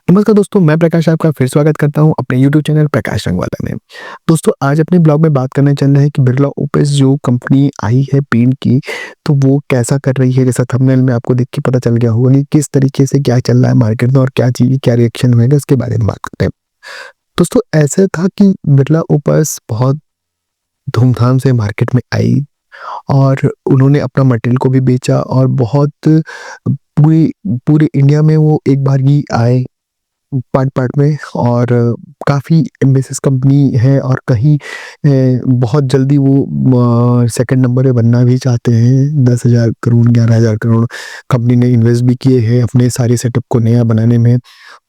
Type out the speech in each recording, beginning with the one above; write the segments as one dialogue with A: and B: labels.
A: नमस्कार दोस्तों, मैं प्रकाश आपका फिर स्वागत करता हूं अपने YouTube चैनल प्रकाश रंगवाला में। दोस्तों, आज अपने ब्लॉग में बात करने चल रहे हैं कि बिरला ओपिस जो कंपनी आई है पेंट की, तो वो कैसा कर रही है। जैसा थंबनेल में आपको देख के पता चल गया होगा कि किस तरीके से क्या चल रहा है मार्केट में और क्या चीज़ क्या रिएक्शन होगा, इसके बारे में बात करते हैं। दोस्तों, ऐसा था कि बिरला ओपिस बहुत धूमधाम से मार्केट में आई और उन्होंने अपना मटेरियल को भी बेचा और बहुत पूरे इंडिया में वो एक बार ही आए पार्ट में और काफ़ी एम्बेसिस कंपनी है और कहीं बहुत जल्दी वो सेकंड नंबर पे बनना भी चाहते हैं। 10,000 करोड़ 11,000 करोड़ कंपनी ने इन्वेस्ट भी किए हैं अपने सारे सेटअप को नया बनाने में।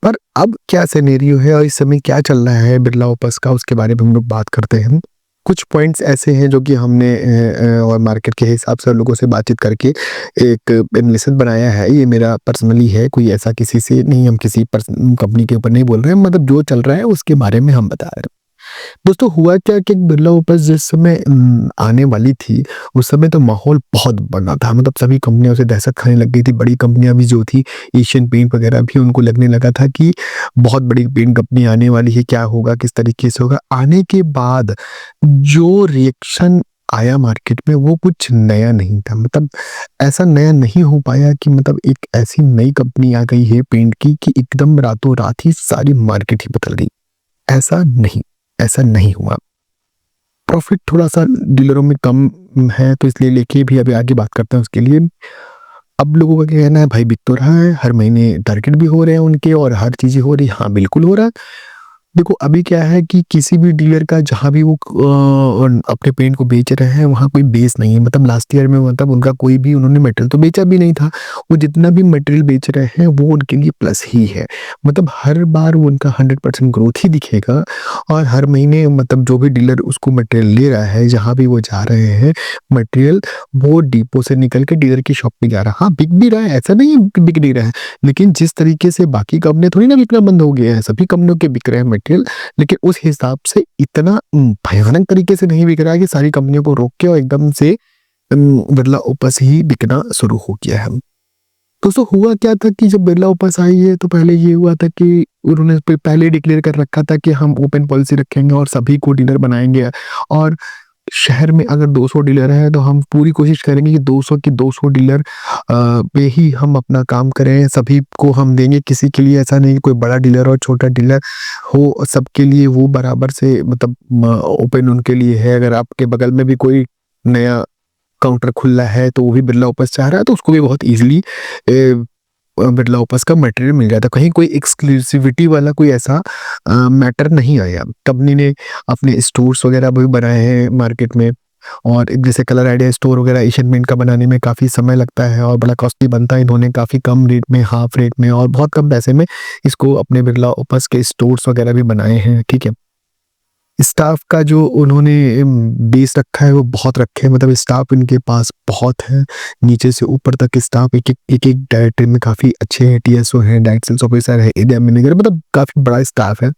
A: पर अब क्या सिनेरियो है और इस समय क्या चल रहा है बिरला ओपिस का, उसके बारे में हम लोग बात करते हैं। कुछ पॉइंट्स ऐसे हैं जो कि हमने और मार्केट के हिसाब से लोगों से बातचीत करके एक एनालिसिस बनाया है। ये मेरा पर्सनली है, कोई ऐसा किसी से नहीं, हम किसी कंपनी के ऊपर नहीं बोल रहे हैं, मतलब जो चल रहा है उसके बारे में हम बता रहे हैं। दोस्तों, हुआ क्या कि बिरला ओपिस जिस समय आने वाली थी, उस समय तो माहौल बहुत बना था। मतलब सभी कंपनियों से दहशत खाने लग गई थी। बड़ी कंपनियां भी जो थी, एशियन पेंट वगैरह भी, उनको लगने लगा था कि बहुत बड़ी पेंट कंपनी आने वाली है, क्या होगा, किस तरीके से होगा। आने के बाद जो रिएक्शन आया मार्केट में वो कुछ नया नहीं था। मतलब ऐसा नया नहीं हो पाया कि मतलब एक ऐसी नई कंपनी आ गई है पेंट की कि एकदम रातों रात ही सारी मार्केट ही बदल गई। ऐसा नहीं हुआ। प्रॉफिट थोड़ा-सा डीलरों में कम है, तो इसलिए लेके भी अभी आगे बात करते हैं उसके लिए। अब लोगों का क्या कहना है, भाई बिक तो रहा है, हर महीने टारगेट भी हो रहे हैं उनके और हर चीज़ें हो रही है। हाँ, बिल्कुल हो रहा है। देखो, अभी क्या है कि किसी भी डीलर का जहाँ भी वो अपने पेंट को बेच रहे हैं, वहाँ कोई बेस नहीं है। मतलब लास्ट ईयर में मतलब उनका कोई भी उन्होंने मटेरियल तो बेचा भी नहीं था। वो जितना भी मटेरियल बेच रहे हैं, वो उनके लिए प्लस ही है। मतलब हर बार वो उनका 100% ग्रोथ ही दिखेगा और हर महीने मतलब जो भी डीलर उसको मटेरियल ले रहा है, जहाँ भी वो जा रहे हैं, मटेरियल वो डिपो से निकल के डीलर की शॉप पे जा रहा है। हाँ, बिक भी रहा है, ऐसा नहीं है कि बिक नहीं रहा है। लेकिन जिस तरीके से बाकी कंपनियाँ थोड़ी ना बिकना बंद हो गया है, सभी कंपनियों के बिक रहे हैं मटेरियल, लेकिन उस हिसाब से इतना भयानक तरीके से नहीं बिक रहा है कि सारी कंपनियों को रोक के और एकदम से बिरला ओपिस ही बिकना शुरू हो गया है। दोस्तों, हुआ क्या था कि जब बिरला ओपिस आई है तो पहले ये हुआ था कि उन्होंने पहले डिक्लेयर कर रखा था कि हम ओपन पॉलिसी रखेंगे और सभी को डीलर बनाएंगे और शहर में अगर 200 डीलर है तो हम पूरी कोशिश करेंगे कि 200 की 200 डीलर पे ही हम अपना काम करें, सभी को हम देंगे। किसी के लिए ऐसा नहीं कि कोई बड़ा डीलर और छोटा डीलर हो, सबके लिए वो बराबर से मतलब ओपन उनके लिए है। अगर आपके बगल में भी कोई नया काउंटर खुल रहा है तो वो भी बिरला ओपिस चाह रहा है, तो उसको भी बहुत ईजिली बिरला ओपिस का मटेरियल मिल जाता है। कहीं कोई एक्सक्लूसिविटी वाला कोई ऐसा मैटर नहीं आया। कंपनी ने अपने स्टोर्स वगैरह भी बनाए हैं मार्केट में और जैसे कलर आइडिया स्टोर वगैरह एशियन पेंट का बनाने में काफ़ी समय लगता है और बड़ा कॉस्टली बनता है। इन्होंने काफ़ी कम रेट में, हाफ रेट में और बहुत कम पैसे में इसको अपने बिरला ओपिस के स्टोर्स वगैरह भी बनाए हैं। ठीक है, स्टाफ का जो उन्होंने बेस रखा है वो बहुत रखे हैं। मतलब स्टाफ इनके पास बहुत है, नीचे से ऊपर तक स्टाफ एक डायरेक्टर में काफ़ी अच्छे हैं। टीएसओ हैं, डायरेक्ट सेल्स ऑफिसर है, एरिया मैनेजर, मतलब काफ़ी बड़ा स्टाफ है।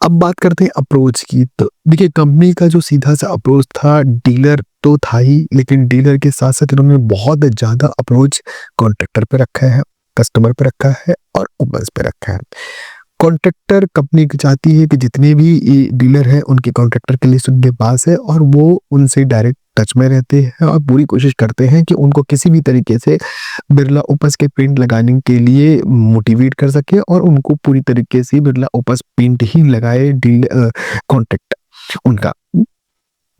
A: अब बात करते हैं अप्रोच की। तो देखिए, कंपनी का जो सीधा सा अप्रोच था, डीलर तो था ही, लेकिन डीलर के साथ साथ इन्होंने बहुत ज़्यादा अप्रोच कॉन्ट्रैक्टर पे रखा है, कस्टमर पे रखा है और ओनर्स पे रखा है। कॉन्ट्रैक्टर कंपनी चाहती है कि जितने भी ये डीलर हैं उनकी कॉन्ट्रैक्टर की लिस्ट उनके पास है और वो उनसे डायरेक्ट टच में रहते हैं और पूरी कोशिश करते हैं कि उनको किसी भी तरीके से बिरला ओपिस के पेंट लगाने के लिए मोटिवेट कर सके और उनको पूरी तरीके से बिरला ओपिस पेंट ही लगाए कॉन्ट्रैक्ट उनका।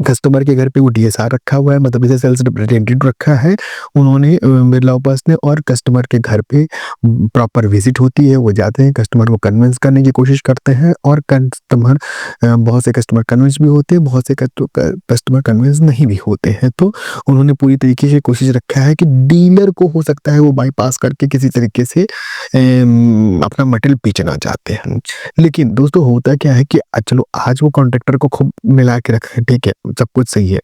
A: कस्टमर के घर पे वो डीएसआर रखा हुआ है, मतलब जैसे सेल्स रिप्रेजेंटेटिव रखा है उन्होंने बिरला ओपिस ने, और कस्टमर के घर पे प्रॉपर विजिट होती है। वो जाते हैं, कस्टमर को कन्विंस करने की कोशिश करते हैं और कस्टमर बहुत से कस्टमर कन्विंस भी होते हैं, बहुत से कस्टमर कन्विंस नहीं भी होते हैं। तो उन्होंने पूरी तरीके से कोशिश रखा है कि डीलर को हो सकता है वो बाईपास करके किसी तरीके से अपना मटेरियल बेचना चाहते हैं। लेकिन दोस्तों, होता क्या है कि चलो आज वो कॉन्ट्रैक्टर को खूब मिला के रखा है, ठीक है, सब कुछ सही है,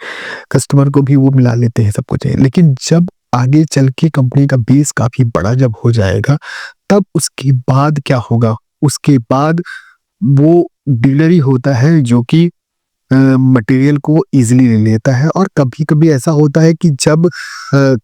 A: कस्टमर को भी वो मिला लेते हैं, सब कुछ है। लेकिन जब आगे चल के कंपनी का बेस काफ़ी बड़ा जब हो जाएगा, तब उसके बाद क्या होगा? उसके बाद वो डीलर ही होता है जो कि मटेरियल को ईज़िली ले लेता है। और कभी-कभी ऐसा होता है कि जब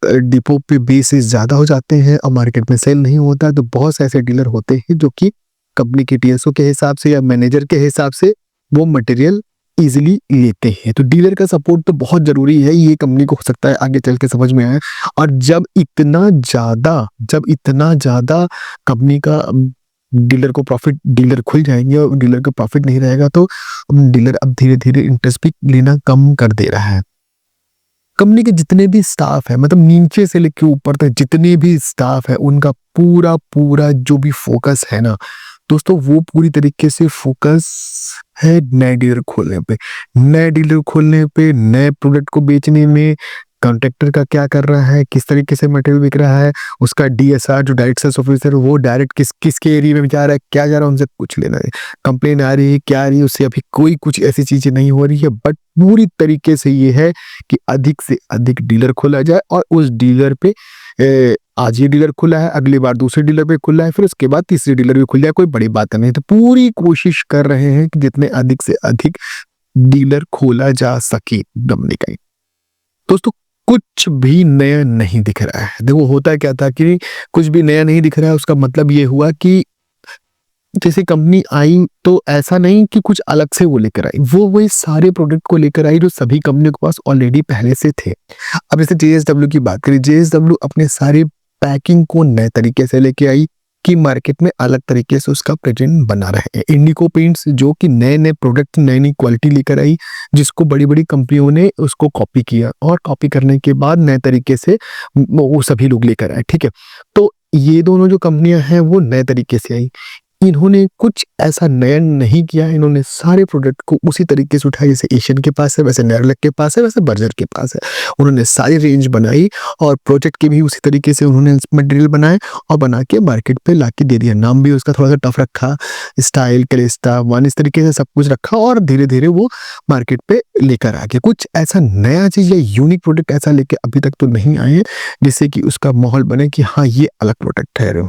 A: डिपो पे बेसेस ज़्यादा हो जाते हैं और मार्केट में सेल नहीं होता, तो बहुत से ऐसे डीलर होते हैं जो कि कंपनी के टीएसओ के हिसाब से या मैनेजर के हिसाब से वो मटेरियल ईज़िली लेते हैं। तो डीलर का सपोर्ट तो बहुत ज़रूरी है, ये कंपनी को हो सकता है आगे चल के समझ में आए। और जब इतना ज़्यादा कंपनी का डीलर खुल जाएँगे और डीलर को प्रॉफ़िट नहीं रहेगा, तो डीलर अब धीरे-धीरे इंटरेस्ट भी लेना कम कर दे रहा है। कंपनी के जितने भी स्टाफ है, मतलब नीचे से लेके ऊपर तक जितने भी स्टाफ है, उनका पूरा जो भी फ़ोकस है ना, दोस्तों वो पूरी तरीके से फ़ोकस है नए डीलर खोलने पे। नए डीलर खोलने पे, नए प्रोडक्ट को बेचने में, कॉन्ट्रैक्टर का क्या कर रहा है, किस तरीके से मटेरियल बिक रहा है, उसका डीएसआर जो डायरेक्ट सेल्स ऑफिसर है, वो डायरेक्ट किसके एरिया में जा रहा है, क्या जा रहा है, उनसे कुछ लेना नहीं। कंप्लेन आ रही है, क्या आ रही है, उससे अभी कोई कुछ ऐसी चीज़ें नहीं हो रही है, बट पूरी तरीके से ये है कि अधिक से अधिक डीलर खोला जाए और उस डीलर पे आज ये डीलर खुला है, अगली बार दूसरे डीलर पे खुला है, फिर उसके बाद तीसरे डीलर भी खुल जाए, कोई बड़ी बात नहीं। तो पूरी कोशिश कर रहे हैं कि जितने अधिक से अधिक डीलर खोला जा सके कंपनी का। दोस्तों कुछ भी नया नहीं दिख रहा है। देखो होता क्या था कि कुछ भी नया नहीं दिख रहा है, उसका मतलब ये हुआ कि जैसे कंपनी आई तो ऐसा नहीं कि कुछ अलग से वो लेकर आई, वो वही सारे प्रोडक्ट को लेकर आई जो सभी कंपनियों के पास ऑलरेडी पहले से थे। अब जैसे जेएसडब्ल्यू की बात करें, जेएसडब्ल्यू अपने सारे पैकिंग को नए तरीके से लेके आई कि मार्केट में अलग तरीके से उसका प्रेजेंट बना रहे। इंडिको पेंट्स जो कि नए-नए प्रोडक्ट, नई-नई क्वालिटी लेकर आई, जिसको बड़ी-बड़ी कंपनियों ने उसको कॉपी किया और कॉपी करने के बाद नए तरीके से वो सभी लोग लेकर आए, ठीक है? तो ये दोनों जो कंपनियाँ हैं वो नए तरीके से आई। इन्होंने कुछ ऐसा नया नहीं किया, इन्होंने सारे प्रोडक्ट को उसी तरीके से उठाया जैसे एशियन के पास है, वैसे नेरोलैक के पास है, वैसे बर्जर के पास है। उन्होंने सारी रेंज बनाई और प्रोजेक्ट के भी उसी तरीके से उन्होंने मटेरियल बनाए और बना के मार्केट पे लाके दे दिया। नाम भी उसका थोड़ा-सा टफ रखा, स्टाइल, कैलिस्टा, वन, इस तरीके से सब कुछ रखा और धीरे-धीरे वो मार्केट पे लेकर आ गया। कुछ ऐसा नया चीज़ या यूनिक प्रोडक्ट ऐसा लेके अभी तक तो नहीं आए हैं, जिससे कि उसका माहौल बने कि हाँ, ये अलग प्रोडक्ट है।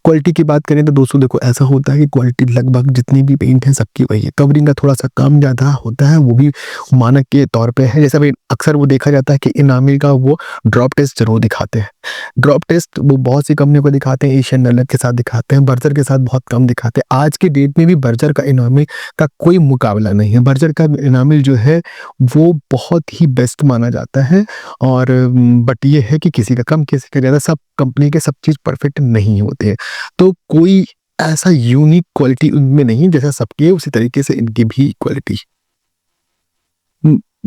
A: क्वालिटी की बात करें तो दोस्तों देखो ऐसा होता है कि क्वालिटी लगभग जितनी भी पेंट है सबकी वही है। कवरिंग का थोड़ा-सा कम ज़्यादा होता है, वो भी मानक के तौर पे है। जैसे अभी अक्सर वो देखा जाता है कि इनामी का वो ड्रॉप टेस्ट ज़रूर दिखाते हैं। ड्रॉप टेस्ट वो बहुत सी कंपनियों को दिखाते हैं, एशियन डेलर के साथ दिखाते हैं, बर्जर के साथ बहुत कम दिखाते हैं। आज के डेट में भी बर्जर का इनामी का कोई मुकाबला नहीं है। बर्जर का इनामी जो है वो बहुत ही बेस्ट माना जाता है और बट ये है कि किसी का कम, किसी का ज़्यादा, सब कंपनी के सब चीज़ परफेक्ट नहीं होते हैं। तो कोई ऐसा यूनिक क्वालिटी उनमें नहीं, जैसा सबकी है उसी तरीके से इनकी भी क्वालिटी।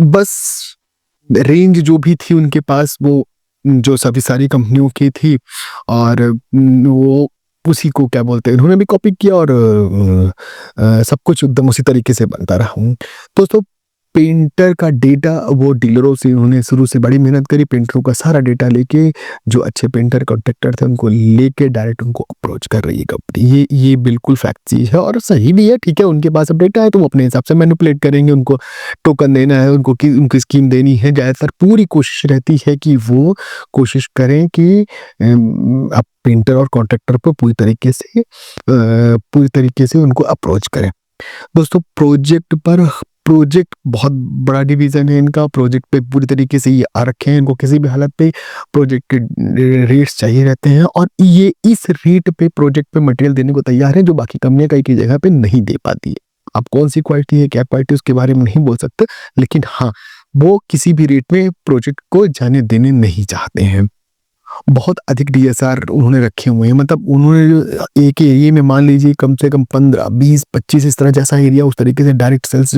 A: बस रेंज जो भी थी उनके पास वो जो सभी सारी कंपनियों की थी और वो उसी को क्या बोलते हैं उन्होंने भी कॉपी किया और सब कुछ एकदम उसी तरीके से बनता रहा। दोस्तों पेंटर का डेटा वो डीलरों से उन्होंने शुरू से बड़ी मेहनत करी, पेंटरों का सारा डेटा लेके जो अच्छे पेंटर कॉन्ट्रैक्टर थे उनको लेके डायरेक्ट उनको अप्रोच कर रही है कंपनी। ये बिल्कुल फैक्ट चीज़ है और सही भी है, ठीक है, उनके पास अब डेटा है तो वो अपने हिसाब से मैनिपुलेट करेंगे, उनको टोकन देना है, उनकी स्कीम देनी है। ज़्यादातर पूरी कोशिश रहती है कि वो कोशिश करें कि अब पेंटर और कॉन्ट्रैक्टर पे पूरी तरीके से उनको अप्रोच करें। दोस्तों प्रोजेक्ट बहुत बड़ा डिवीज़न है इनका, प्रोजेक्ट पे पूरी तरीके से ये आ रखे हैं, इनको किसी भी हालत पे प्रोजेक्ट के रेट्स चाहिए रहते हैं और ये इस रेट पे प्रोजेक्ट पे मटेरियल देने को तैयार है जो बाकी कंपनियाँ कई जगह पे नहीं दे पाती है। अब कौन-सी क्वालिटी है, क्या क्वालिटी उसके बारे में नहीं बोल सकते, लेकिन हाँ, वो किसी भी रेट में प्रोजेक्ट को जाने देने नहीं चाहते हैं। बहुत अधिक डीएसआर उन्होंने रखे हुए हैं, मतलब उन्होंने जो एक एरिया में मान लीजिए कम से कम 15, 20, 25 इस तरह जैसा एरिया उस तरीके से डायरेक्ट सेल्स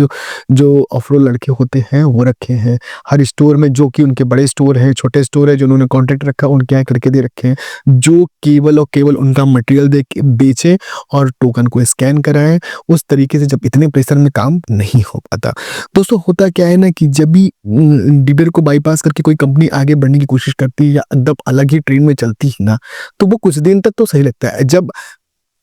A: जो ऑफ-रोल लड़के होते हैं वो रखे हैं। हर स्टोर में जो कि उनके बड़े स्टोर हैं, छोटे स्टोर हैं जो उन्होंने कॉन्ट्रैक्ट रखा उनके यहाँ करके दे रखे हैं, जो केवल और केवल उनका मटेरियल दे के बेचें और टोकन को स्कैन कराएँ। उस तरीके से जब इतने प्रेशर में काम नहीं हो पाता। दोस्तों होता क्या है ना कि जब भी डीलर को बाईपास करके कोई कंपनी आगे बढ़ने की कोशिश करती है या एकदम अलग ही ट्रेंड में चलती है ना, तो वो कुछ दिन तक तो सही लगता है। जब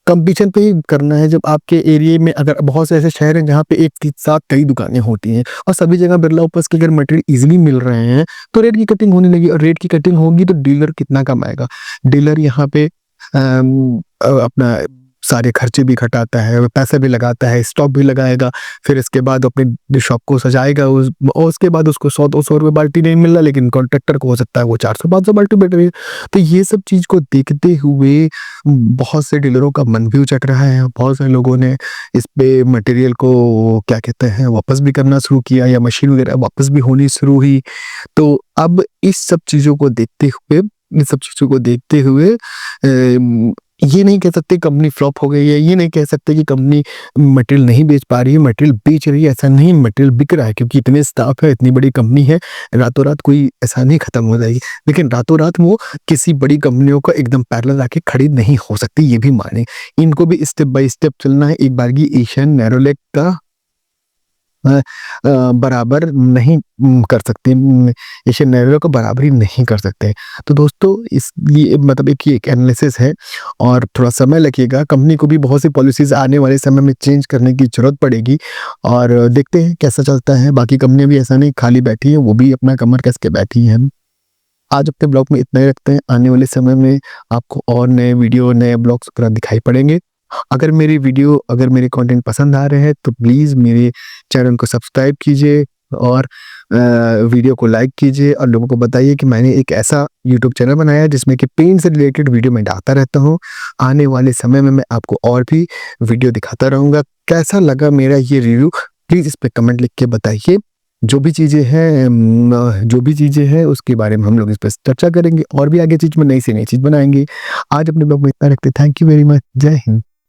A: कंपटीशन पे ही करना है, जब आपके एरिया में अगर बहुत से ऐसे शहर हैं जहाँ पे एक के साथ कई दुकानें होती हैं और सभी जगह बिरला ओपस के अगर मटेरियल ईज़िली मिल रहे हैं, तो रेट की कटिंग होने लगी और रेट की कटिंग होगी तो डीलर कितना कमाएगा? डीलर यहाँ पे अपना सारे खर्चे भी घटाता है, पैसे भी लगाता है, स्टॉक भी लगाएगा, फिर इसके बाद अपने शॉप को सजाएगा और उसके बाद उसको 100-200 रुपए बाल्टी नहीं मिल रहा, लेकिन कॉन्ट्रैक्टर को हो सकता है वो 400-500 बाल्टी मिल रही है। तो ये सब चीज़ को देखते हुए बहुत से डीलरों का मन भी उचट रहा है। बहुत सारे लोगों ने इस पे मटेरियल को क्या कहते हैं वापस भी करना शुरू किया या मशीन वगैरह वापस भी होनी शुरू हुई। तो अब इस सब चीज़ों को देखते हुए ये नहीं कह सकते कंपनी फ्लॉप हो गई है, ये नहीं कह सकते कि कंपनी मटेरियल नहीं बेच पा रही है, मटेरियल बेच रही है, ऐसा नहीं, मटेरियल बिक रहा है क्योंकि इतने स्टाफ है, इतनी बड़ी कंपनी है, रातों-रात कोई ऐसा नहीं खत्म हो जाएगी। लेकिन रातों-रात वो किसी बड़ी कंपनियों का एकदम पैरेलल आके खड़ी नहीं हो सकती, ये भी मानें। इनको भी स्टेप बाय स्टेप चलना है। एक बारगी एशियन नेरोलेक का बराबर नहीं कर सकते, एशियन नेरोलेक को बराबरी नहीं कर सकते। तो दोस्तों इसलिए मतलब एक ये एक एनालिसिस है और थोड़ा समय लगेगा। कंपनी को भी बहुत सी पॉलिसीज़ आने वाले समय में चेंज करने की ज़रूरत पड़ेगी और देखते हैं कैसा चलता है। बाकी कंपनियाँ भी ऐसा नहीं खाली बैठी हैं, वो भी अपना कमर कस के बैठी हैं। आज अपने ब्लॉग में इतना ही रखते हैं। आने वाले समय में आपको और नए वीडियो, नए ब्लॉग्स वगैरह दिखाई पड़ेंगे। अगर मेरे कंटेंट पसंद आ रहे हैं तो प्लीज़ मेरे चैनल को सब्सक्राइब कीजिए और वीडियो को लाइक कीजिए और लोगों को बताइए कि मैंने एक ऐसा यूट्यूब चैनल बनाया है जिसमें कि पेंट से रिलेटेड वीडियो मैं डालता रहता हूँ। आने वाले समय में मैं आपको और भी वीडियो दिखाता रहूँगा। कैसा लगा मेरा ये रिव्यू प्लीज़ इस पे कमेंट लिख के बताइए। जो भी चीज़ें हैं उसके बारे में हम लोग इस पे चर्चा करेंगे और भी आगे चीज़ में नई से नई चीज़ बनाएँगे। आज अपने ब्लॉग में इतना रखते हैं। Thank you very much. जय हिंद।